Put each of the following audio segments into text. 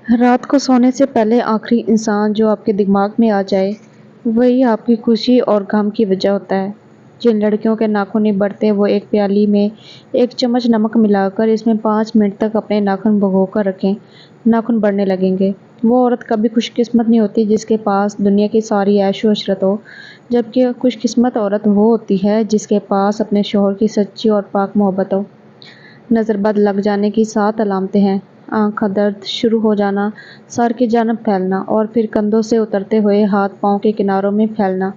رات کو سونے سے پہلے آخری انسان جو آپ کے دماغ میں آ جائے وہی آپ کی خوشی اور غم کی وجہ ہوتا ہے۔ جن لڑکیوں کے ناخن نہیں بڑھتے وہ ایک پیالی میں ایک چمچ نمک ملا کر اس میں 5 منٹ تک اپنے ناخن بھگو کر رکھیں، ناخن بڑھنے لگیں گے۔ وہ عورت کبھی خوش قسمت نہیں ہوتی جس کے پاس دنیا کی ساری عیش و عشرت ہو، جبکہ خوش قسمت عورت وہ ہوتی ہے جس کے پاس اپنے شوہر کی سچی اور پاک محبت ہو۔ نظر بد لگ جانے کی 7 علامتیں ہیں: آنکھ کا درد شروع ہو جانا، سر کی جانب پھیلنا اور پھر کندھوں سے اترتے ہوئے ہاتھ پاؤں کے کناروں میں پھیلنا،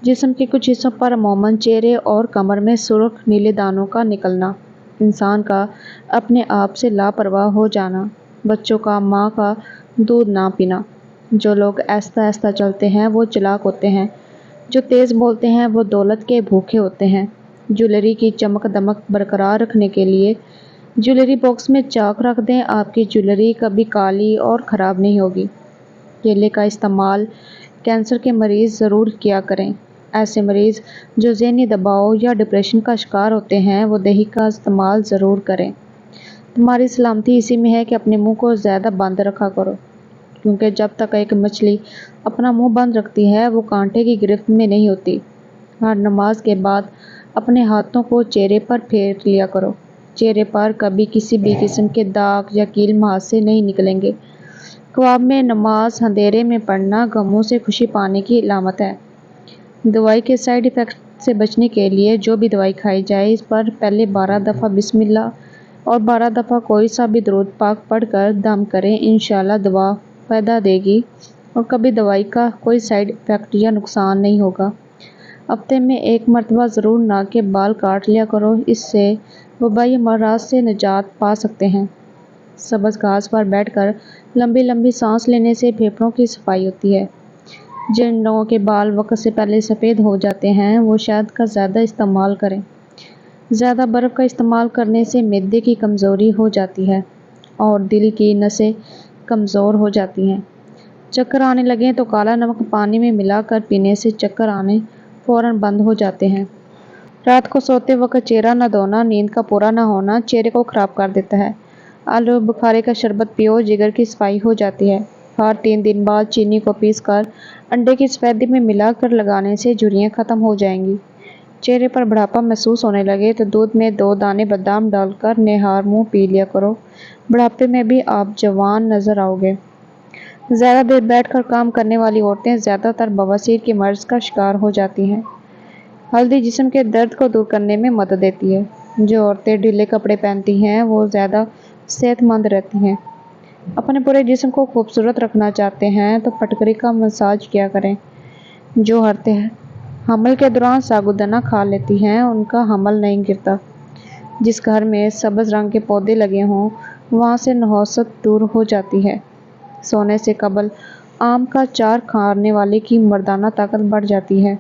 جسم کے کچھ حصوں پر عموماً چہرے اور کمر میں سرخ نیلے دانوں کا نکلنا، انسان کا اپنے آپ سے لاپرواہ ہو جانا، بچوں کا ماں کا دودھ نہ پینا۔ جو لوگ آہستہ آہستہ چلتے ہیں وہ چالاک ہوتے ہیں، جو تیز بولتے ہیں وہ دولت کے بھوکے ہوتے ہیں۔ جویلری کی چمک دمک برقرار رکھنے کے لیے جویلری باکس میں چاک رکھ دیں، آپ کی جویلری کبھی کالی اور خراب نہیں ہوگی۔ کیلے کا استعمال کینسر کے مریض ضرور کیا کریں۔ ایسے مریض جو ذہنی دباؤ یا ڈپریشن کا شکار ہوتے ہیں وہ دہی کا استعمال ضرور کریں۔ تمہاری سلامتی اسی میں ہے کہ اپنے منہ کو زیادہ بند رکھا کرو، کیونکہ جب تک ایک مچھلی اپنا منہ بند رکھتی ہے وہ کانٹے کی گرفت میں نہیں ہوتی۔ ہر نماز کے بعد اپنے ہاتھوں کو چہرے پر پھیر لیا کرو۔ چہرے پر کبھی کسی بھی قسم کے داغ یا کیل مہاسے نہیں نکلیں گے۔ خواب میں نماز اندھیرے میں پڑھنا غموں سے خوشی پانے کی علامت ہے۔ دوائی کے سائیڈ ایفیکٹ سے بچنے کے لیے جو بھی دوائی کھائی جائے اس پر پہلے 12 دفعہ بسم اللہ اور 12 دفعہ کوئی سا بھی درود پاک پڑھ کر دم کریں، انشاءاللہ دوا فائدہ دے گی اور کبھی دوائی کا کوئی سائیڈ ایفیکٹ یا نقصان نہیں ہوگا۔ ہفتے میں 1 مرتبہ ضرور ناک کے بال کاٹ لیا کرو، اس سے وبائی امراض سے نجات پا سکتے ہیں۔ سبز گھاس پر بیٹھ کر لمبی لمبی سانس لینے سے پھیپھڑوں کی صفائی ہوتی ہے۔ جن لوگوں کے بال وقت سے پہلے سفید ہو جاتے ہیں وہ شہد کا زیادہ استعمال کریں۔ زیادہ برف کا استعمال کرنے سے معدے کی کمزوری ہو جاتی ہے اور دل کی نسیں کمزور ہو جاتی ہیں۔ چکر آنے لگیں تو کالا نمک پانی میں ملا کر پینے سے چکر آنے فوراً بند ہو جاتے ہیں۔ رات کو سوتے وقت چہرہ نہ دھونا نیند کا پورا نہ ہونا چہرے کو خراب کر دیتا ہے۔ آلو بخارے کا شربت پیو، جگر کی صفائی ہو جاتی ہے۔ ہر 3 دن بعد چینی کو پیس کر انڈے کی سفیدی میں ملا کر لگانے سے جھریاں ختم ہو جائیں گی۔ چہرے پر بڑھاپا محسوس ہونے لگے تو دودھ میں 2 دانے بادام ڈال کر نہار منہ پی لیا کرو، بڑھاپے میں بھی آپ جوان نظر آؤ گے۔ زیادہ دیر بیٹھ کر کام کرنے والی عورتیں زیادہ تر بواسیر کے مرض کا شکار ہو جاتی ہیں۔ ہلدی جسم کے درد کو دور کرنے میں مدد دیتی ہے۔ جو عورتیں ڈھیلے کپڑے پہنتی ہیں وہ زیادہ صحت مند رہتی ہیں۔ اپنے پورے جسم کو خوبصورت رکھنا چاہتے ہیں تو پٹکری کا مساج کیا کریں۔ جو عورتیں حمل کے دوران سابودانہ کھا لیتی ہیں ان کا حمل نہیں گرتا۔ جس گھر میں سبز رنگ کے پودے لگے ہوں وہاں سے نحوست دور ہو جاتی ہے۔ سونے سے قبل آم کا چار کھانے والے کی مردانہ طاقت بڑھ جاتی ہے۔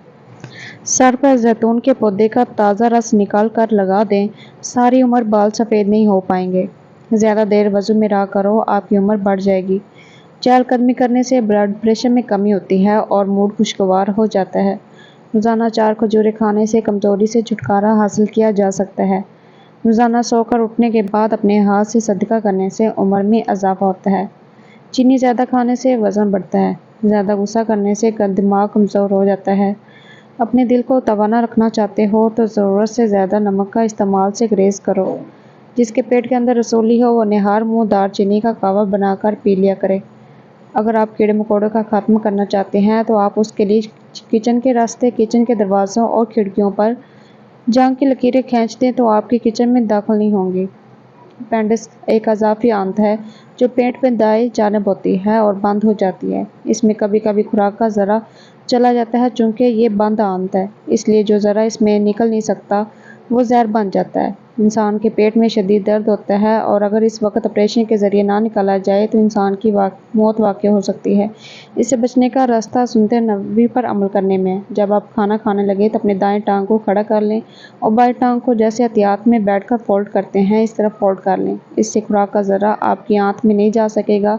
سر پر زیتون کے پودے کا تازہ رس نکال کر لگا دیں، ساری عمر بال سفید نہیں ہو پائیں گے۔ زیادہ دیر وضو میں رہا کرو، آپ کی عمر بڑھ جائے گی۔ چہل قدمی کرنے سے بلڈ پریشر میں کمی ہوتی ہے اور موڈ خوشگوار ہو جاتا ہے۔ روزانہ 4 کھجوریں کھانے سے کمزوری سے چھٹکارا حاصل کیا جا سکتا ہے۔ روزانہ سو کر اٹھنے کے بعد اپنے ہاتھ سے صدقہ کرنے سے عمر میں اضافہ ہوتا ہے۔ چینی زیادہ کھانے سے وزن بڑھتا ہے۔ زیادہ غصہ کرنے سے دماغ کمزور ہو جاتا ہے۔ اپنے دل کو توانا رکھنا چاہتے ہو تو ضرورت سے زیادہ نمک کا استعمال سے گریز کرو۔ جس کے پیٹ کے اندر رسولی ہو وہ نہار منہ دار چینی کا قہوہ بنا کر پی لیا کرے۔ اگر آپ کیڑے مکوڑوں کا خاتمہ کرنا چاہتے ہیں تو آپ اس کے لیے کچن کے راستے، کچن کے دروازوں اور کھڑکیوں پر جانگ کی لکیریں کھینچ دیں تو آپ کے کچن میں داخل نہیں ہوں گی۔ اپینڈکس ایک اضافی آنت ہے جو پیٹ میں دائیں جانب ہوتی ہے اور بند ہو جاتی ہے۔ اس میں کبھی کبھی خوراک کا ذرہ چلا جاتا ہے، چونکہ یہ بند آنت ہے اس لیے جو ذرہ اس میں نکل نہیں سکتا وہ زہر بن جاتا ہے۔ انسان کے پیٹ میں شدید درد ہوتا ہے اور اگر اس وقت آپریشن کے ذریعے نہ نکالا جائے تو انسان کی موت واقع ہو سکتی ہے۔ اس سے بچنے کا راستہ سنت نبوی پر عمل کرنے میں ہے۔ جب آپ کھانا کھانے لگیں تو اپنے دائیں ٹانگ کو کھڑا کر لیں اور بائیں ٹانگ کو جیسے احتیاط میں بیٹھ کر فولڈ کرتے ہیں اس طرح فولڈ کر لیں۔ اس سے خوراک کا ذرہ آپ کی آنت میں نہیں جا سکے گا